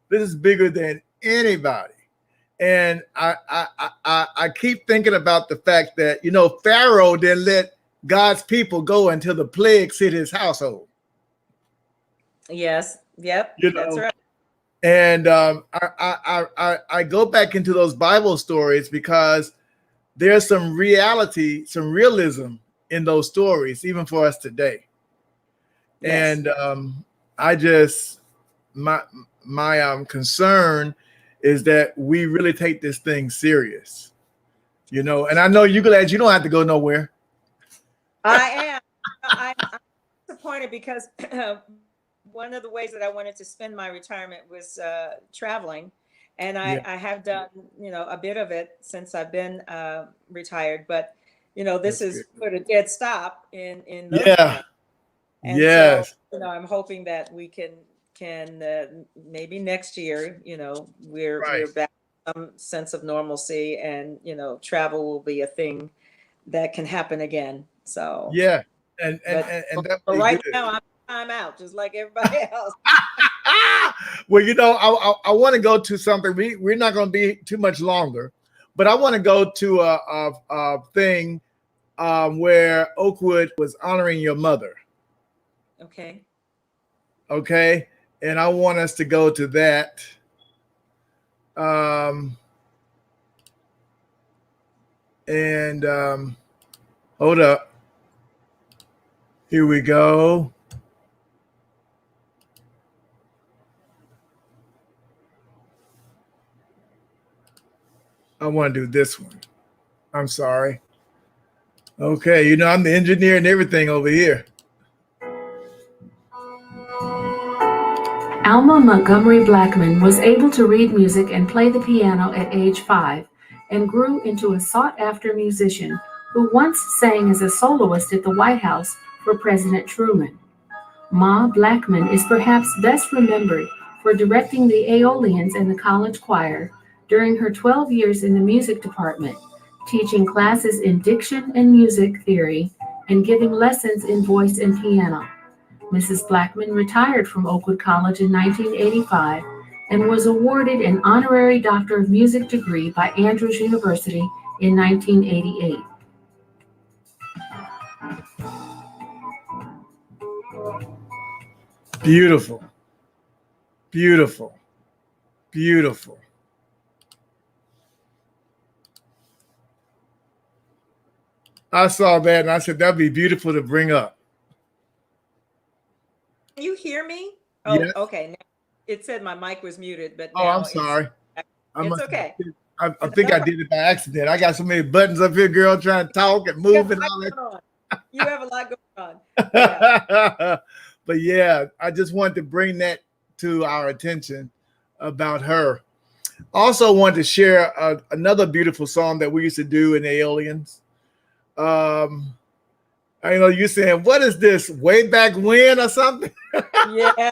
This is bigger than anybody. And I keep thinking about the fact that, you know, Pharaoh didn't let God's people go until the plagues hit his household. Yes. Yep. You know, that's right. And I go back into those Bible stories because there's some reality, some realism in those stories, even for us today. Yes. And my concern is that we really take this thing serious, you know. And I know you're glad you don't have to go nowhere. I am. I'm disappointed because one of the ways that I wanted to spend my retirement was traveling. And I have done, you know, a bit of it since I've been retired. But, you know, this has put a dead stop in those Yeah. and Yes. so, you know, I'm hoping that we can maybe next year, you know, we're back to some sense of normalcy, and, you know, travel will be a thing that can happen again. So Yeah. And but right now I'm out just like everybody else. Well, you know, I want to go to something. We're not going to be too much longer, but I want to go to a thing where Oakwood was honoring your mother. Okay. Okay. And I want us to go to that. Hold up. Here we go. I want to do this one. I'm sorry. Okay, you know, I'm the engineer and everything over here. Alma Montgomery Blackman was able to read music and play the piano at age 5 and grew into a sought-after musician who once sang as a soloist at the White House for President Truman. Ma Blackman is perhaps best remembered for directing the Aeolians and the college choir during her 12 years in the music department, teaching classes in diction and music theory, and giving lessons in voice and piano. Mrs. Blackman retired from Oakwood College in 1985 and was awarded an honorary Doctor of Music degree by Andrews University in 1988. Beautiful, beautiful, beautiful. I saw that and I said, that'd be beautiful to bring up. Can you hear me? Oh, Yes. okay. Now, it said my mic was muted, but Oh, now I'm sorry. It's okay. I think I did it by accident. I got so many buttons up here, girl, trying to talk and move and all that. You have a lot going on. Yeah. But yeah, I just wanted to bring that to our attention about her. Also wanted to share another beautiful song that we used to do in the Aliens. I know you saying, what is this, way back when or something? Yeah.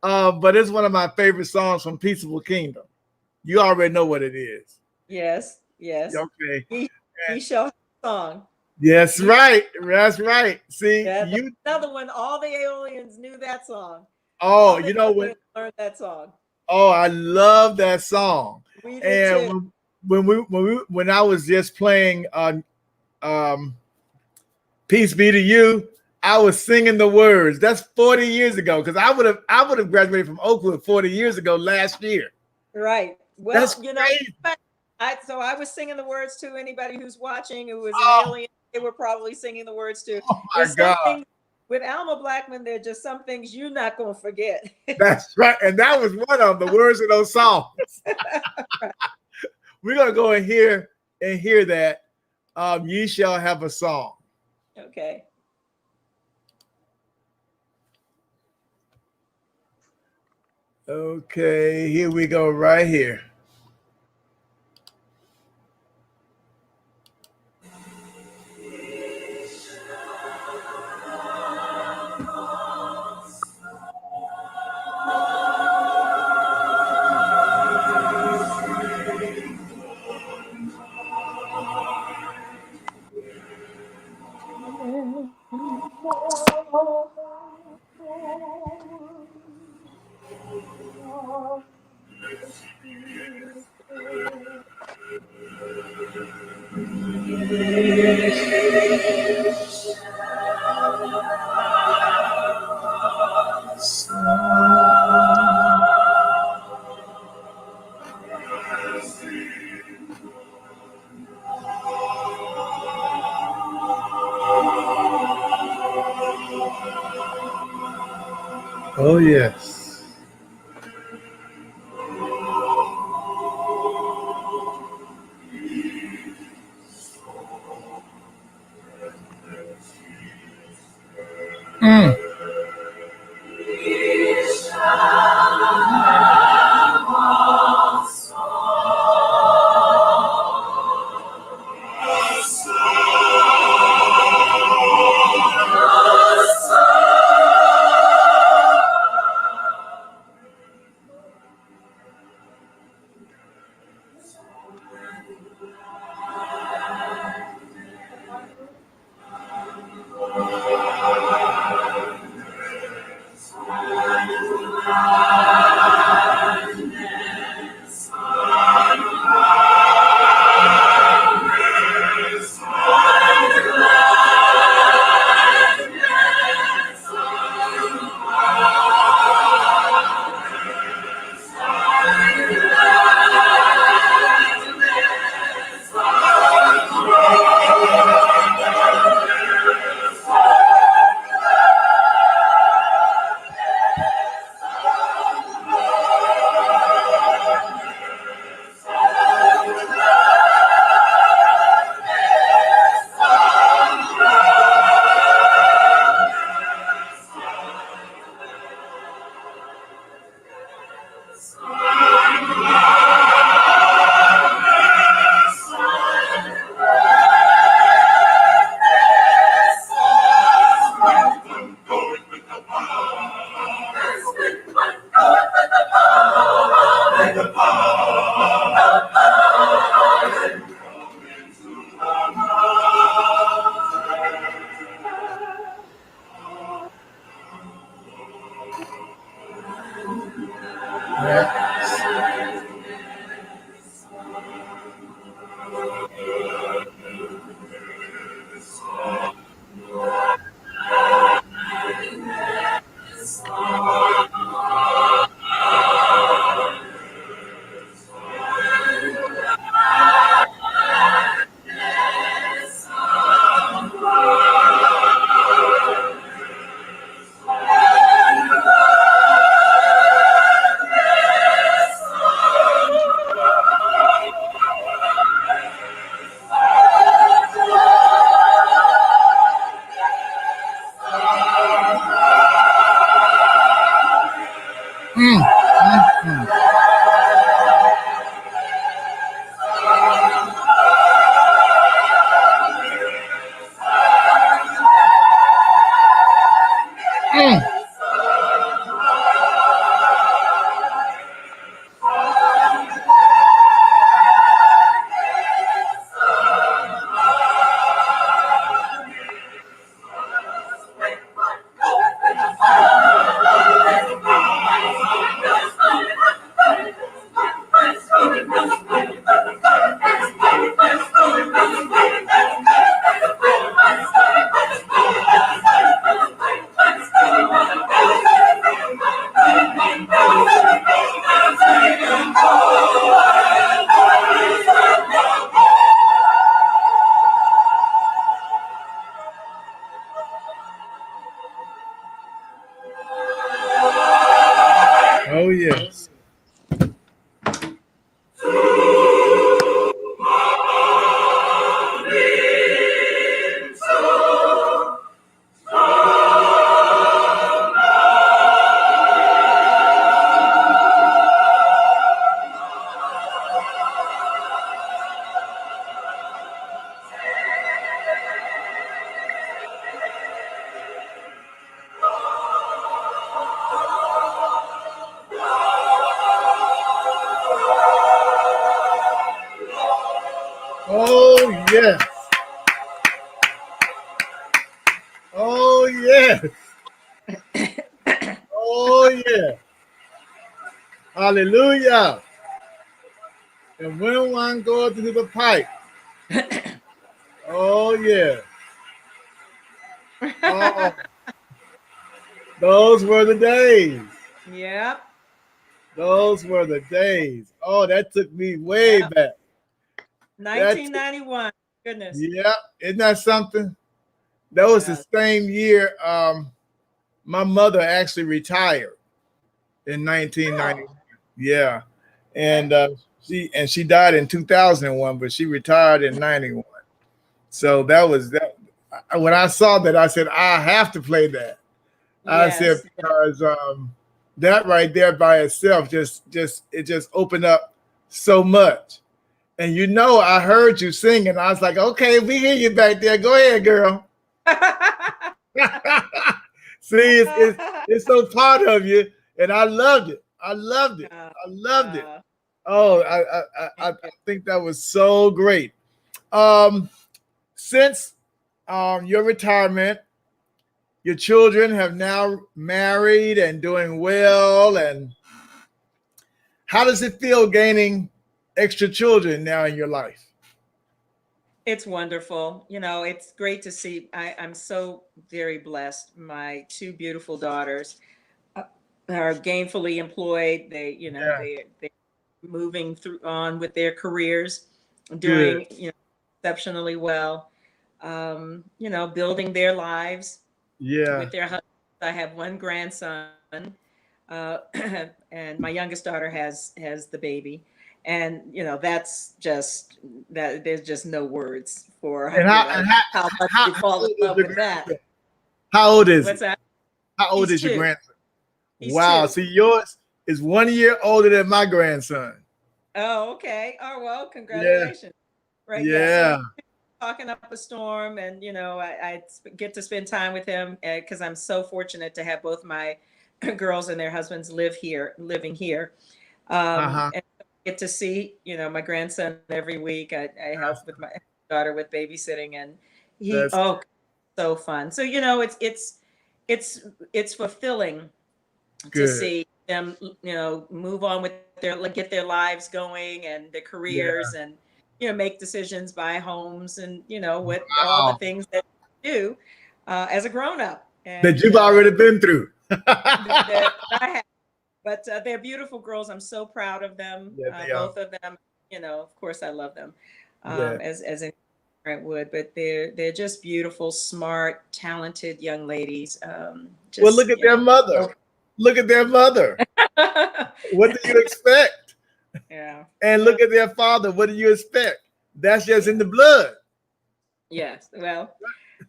But it's one of my favorite songs from Peaceable Kingdom. You already know what it is. Yes, yes. Okay. He shall have a song. Yes, right. That's right. See, Yeah, you another one. All the aliens knew that song. oh, you know what? Learned that song. Oh, I love that song. We did And too. when I was just playing Peace Be to You, I was singing the words. That's 40 years ago, because I would have graduated from Oakwood 40 years ago last year. Right. Well, That's you know, crazy. so I was singing the words to anybody who's watching who was an alien. They were probably singing the words to. Oh my God. With Alma Blackman, there are just some things you're not going to forget. That's right. And that was one of the words of those songs. We're going to go and hear that. Ye shall have a song. Okay. Okay, here we go right here. Oh, yes. Mm. Oh, yes. Oh, yes. Oh, yes. Oh, yeah. Hallelujah. And when one goes into the pipe, oh, yeah. Oh, those were the days. Yep. Those were the days. Oh, that took me way Yep. back. 1991. Goodness. Yeah, isn't that something? That was the same year my mother actually retired in 1990. Oh. Yeah. And she died in 2001, but she retired in 91. So that was that. When I saw that, I said, I have to play that. I said, Yes. because that right there by itself it just opened up so much. And you know, I heard you singing. I was like, okay, we hear you back there. Go ahead, girl. See, it's so part of you, and I loved it. I loved it. I loved it. Oh, I think that was so great. Since your retirement, your children have now married and doing well. And how does it feel gaining extra children now in your life? It's wonderful. You know, it's great to see. I'm so very blessed. My two beautiful daughters are gainfully employed. They're moving through on with their careers, doing exceptionally well. Building their lives with their husbands. I have one grandson, and my youngest daughter has the baby, and that's just that. There's just no words for how much you fall in love with that. How old is What's that? How old He's is your two. grandson? He's Wow. 2. See, yours is 1 year older than my grandson. Oh, okay. Oh, well, congratulations. Right. Yeah. So talking up a storm, and I get to spend time with him because I'm so fortunate to have both my girls and their husbands living here, and get to see my grandson every week. I help with my daughter with babysitting, and That's so fun. So it's fulfilling to good. see them move on with get their lives going and their careers, and make decisions, buy homes, and with all the things that you do as a grown up. And, that you've already been through. that I have. But they're beautiful girls. I'm so proud of them, both of them. Of course, I love them as any parent would. But they're just beautiful, smart, talented young ladies. Well, look at their mother. Look at their mother. What do you expect? Yeah. And look at their father. What do you expect? That's just in the blood. Yes. Well,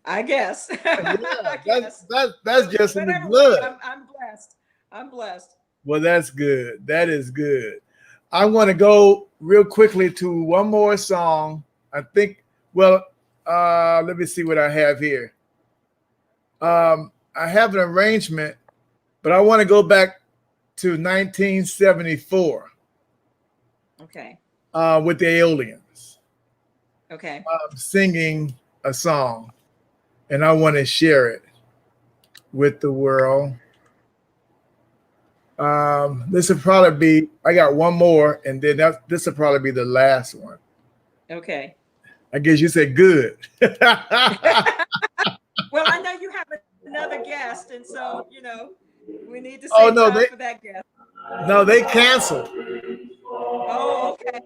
I guess. That's just in the blood. I'm blessed. I'm blessed. Well, that's good. That is good. I want to go real quickly to one more song. I think, let me see what I have here. I have an arrangement, but I want to go back to 1974. Okay. With the Aeolians. Okay. Singing a song, and I want to share it with the world. This will probably be, I got one more, and then this will probably be the last one. Okay. I guess you said good. Well, I know you have another guest, and so, we need to save time for that guest. No, they canceled. Oh, okay.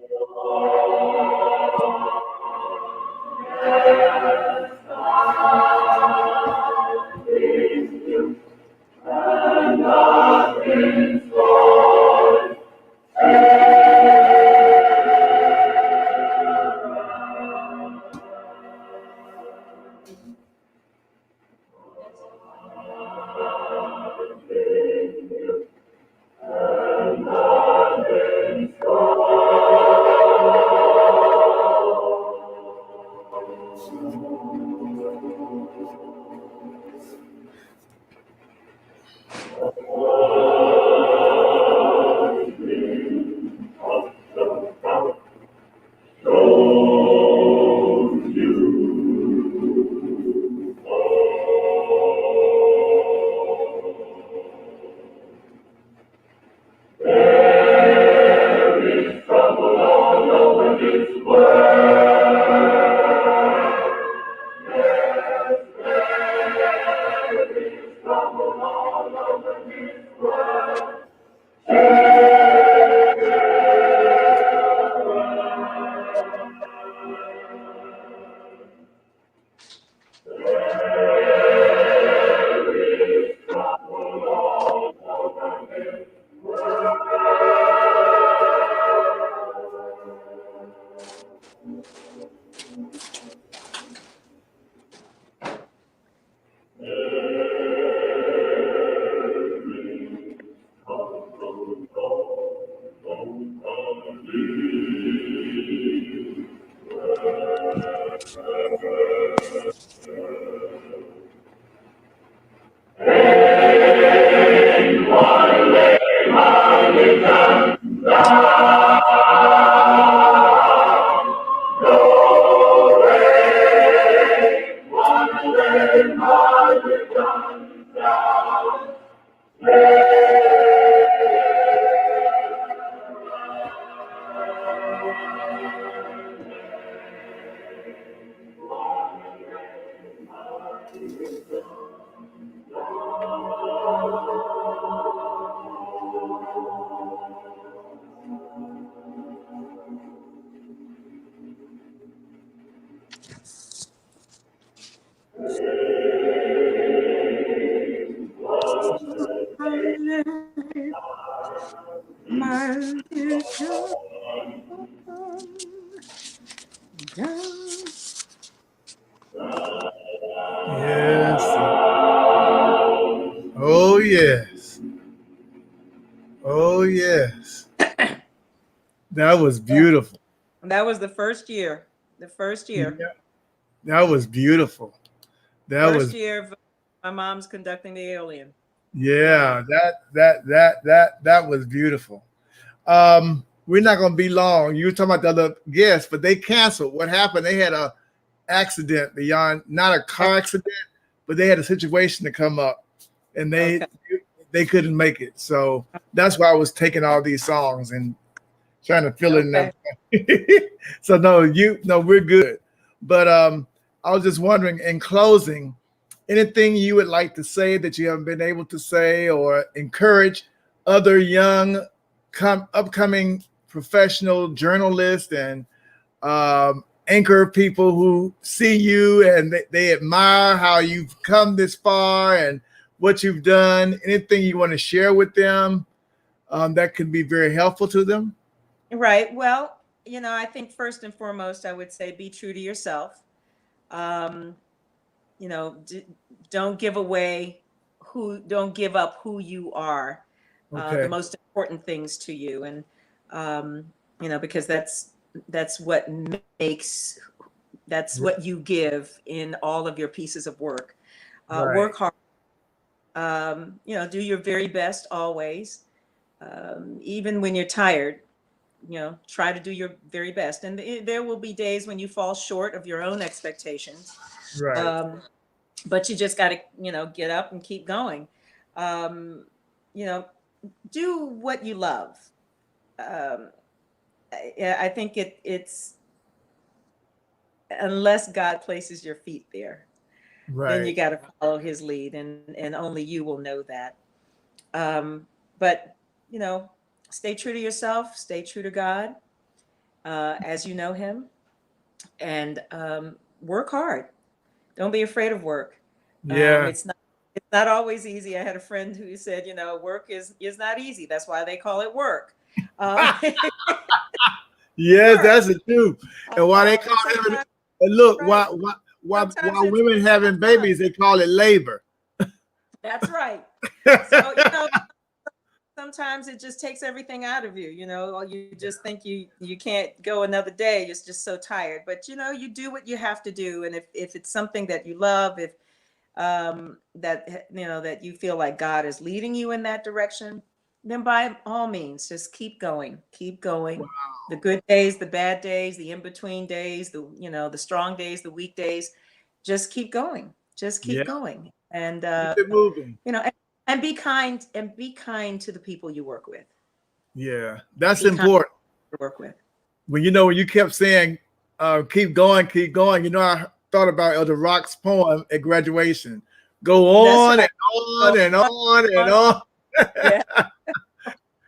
Yes. Oh, yes. Oh, yes. That was beautiful. That was the first year. The first year. Yeah. That was beautiful. That First was year of my mom's conducting the Aeolian. Yeah, that was beautiful. We're not gonna be long. You were talking about the other guests, but they canceled. What happened? They had a accident beyond, not a car accident, but they had a situation to come up, and they couldn't make it. So that's why I was taking all these songs, and trying to fill in Okay. that. So no, we're good. But I was just wondering, in closing, anything you would like to say that you haven't been able to say, or encourage other young upcoming professional journalists and anchor people who see you and they admire how you've come this far and what you've done? Anything you want to share with them that can be very helpful to them? Right. Well, I think first and foremost, I would say be true to yourself. Don't give away don't give up who you are, Okay. the most important things to you. And, because that's what you give in all of your pieces of work. Right. Work hard, do your very best always. Even when you're tired, try to do your very best. And there will be days when you fall short of your own expectations. Right. But you just got to, get up and keep going. Do what you love. I think it's unless God places your feet there, then you Right. got to follow his lead, and only you will know that. But stay true to yourself, stay true to God, as you know him, and work hard. Don't be afraid of work. Yeah. It's not always easy. I had a friend who said, work is not easy. That's why they call it work. Yes, Work. that's the truth. And why they call it, Sometimes- and look, right. why Sometimes women it's having fun. babies, they call it labor. That's right. So, sometimes it just takes everything out of you, or you just think you can't go another day. You're just so tired, but you do what you have to do. And if it's something that you love, if that you feel like God is leading you in that direction, then by all means, just keep going. Wow. The good days, the bad days, the in-between days, the strong days, the weak days, just keep going. Just keep Yeah. going. And, Keep it moving. and be kind to the people you work with. Yeah, that's Be kind important. to work with. When you kept saying, keep going, I thought about Elder Rock's poem at graduation. Go on That's and right. on and on and on.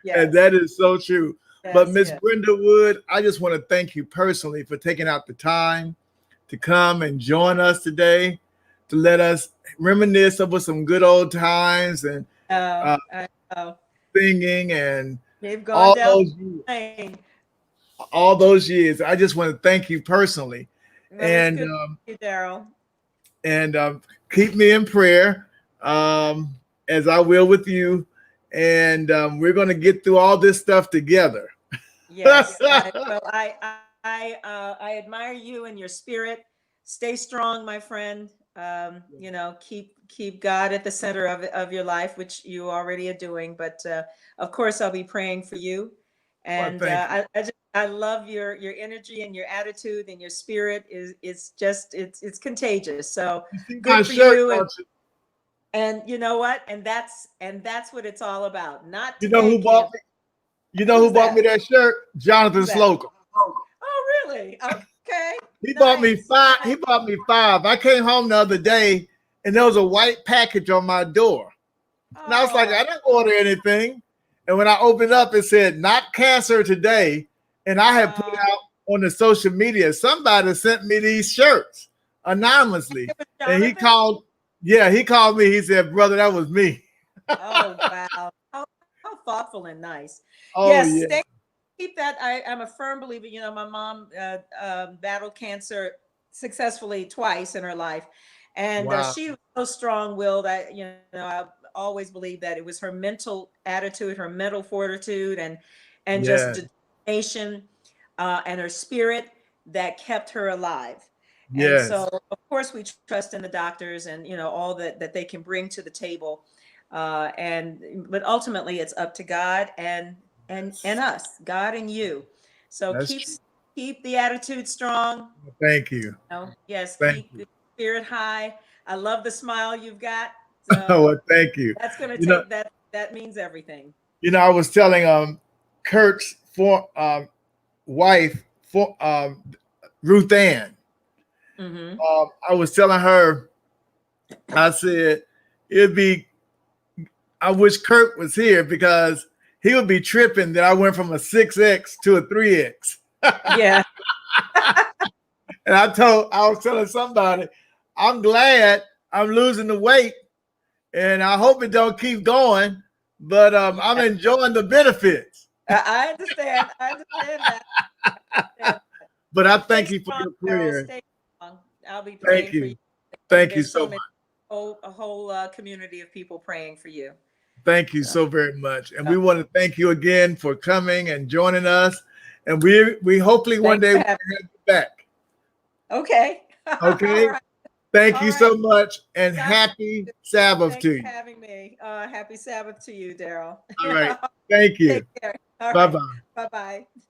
Yeah. And that is so true. But Yes, Miss yes. Brenda Wood, I just want to thank you personally for taking out the time to come and join us today, to let us reminisce over some good old times and I know. singing and They've all gone down those the years. lane. All those years. I just want to thank you personally. Well, it's And good to see you, Daryl. and keep me in prayer, as I will with you. And we're going to get through all this stuff together. Yes. I admire you and your spirit. Stay strong, my friend. Keep God at the center of your life, which you already are doing. But of course, I'll be praying for you. Well, And thank you. I love your energy and your attitude, and your spirit is just it's contagious. So You see good my for shirt, you. don't you? And you know what? And that's what it's all about. Not You to know who take bought him. me? You know who Who's bought that? me that shirt? Jonathan Who's that? Slocum. Oh, really? Okay. He bought me Nice. 5. He bought me 5. I came home the other day and there was a white package on my door. And I was like, I Oh, didn't order anything. And when I opened up, it said, not cancer today. And I had put it out on the social media. Somebody sent me these shirts anonymously. it was And he Jonathan? called me. He said, brother, that was me. Oh, wow. How thoughtful and nice. Oh, Yes, yeah. keep that. I'm a firm believer. My mom battled cancer successfully twice in her life. And Wow. she was so strong-willed. I always believed that it was her mental attitude, her mental fortitude, and just Yeah. determination, and her spirit that kept her alive. And Yes. so, of course, we trust in the doctors and all that they can bring to the table. But ultimately, it's up to God and us, God and you. So That's true. keep the attitude strong. Thank you. Yes, Thank keep you. the spirit high. I love the smile you've got. Well, So thank you. that's going to You know, take that means everything. I was telling Kurt's wife, Ruth Ann. Mhm. I was telling her, I said, I wish Kurt was here because he would be tripping that I went from a 6X to a 3X. Yeah. And I was telling somebody, I'm glad I'm losing the weight, and I hope it don't keep going, but I'm enjoying the benefits. I understand. I understand that. But I thank Stay you for strong, your Daryl. prayer. Stay strong. I'll be praying Thank for you. you. Thank you There's so many- much. A whole community of people praying for you. Thank you so very much. And we want to thank you again for coming and joining us. And we hopefully one day we'll have you back. Okay. Okay. All right. Thank All you right. so much, and God happy Sabbath Thanks to for you. having me. Happy Sabbath to you, Daryl. All right. Thank you. Take care. All Bye-bye. right. Bye-bye.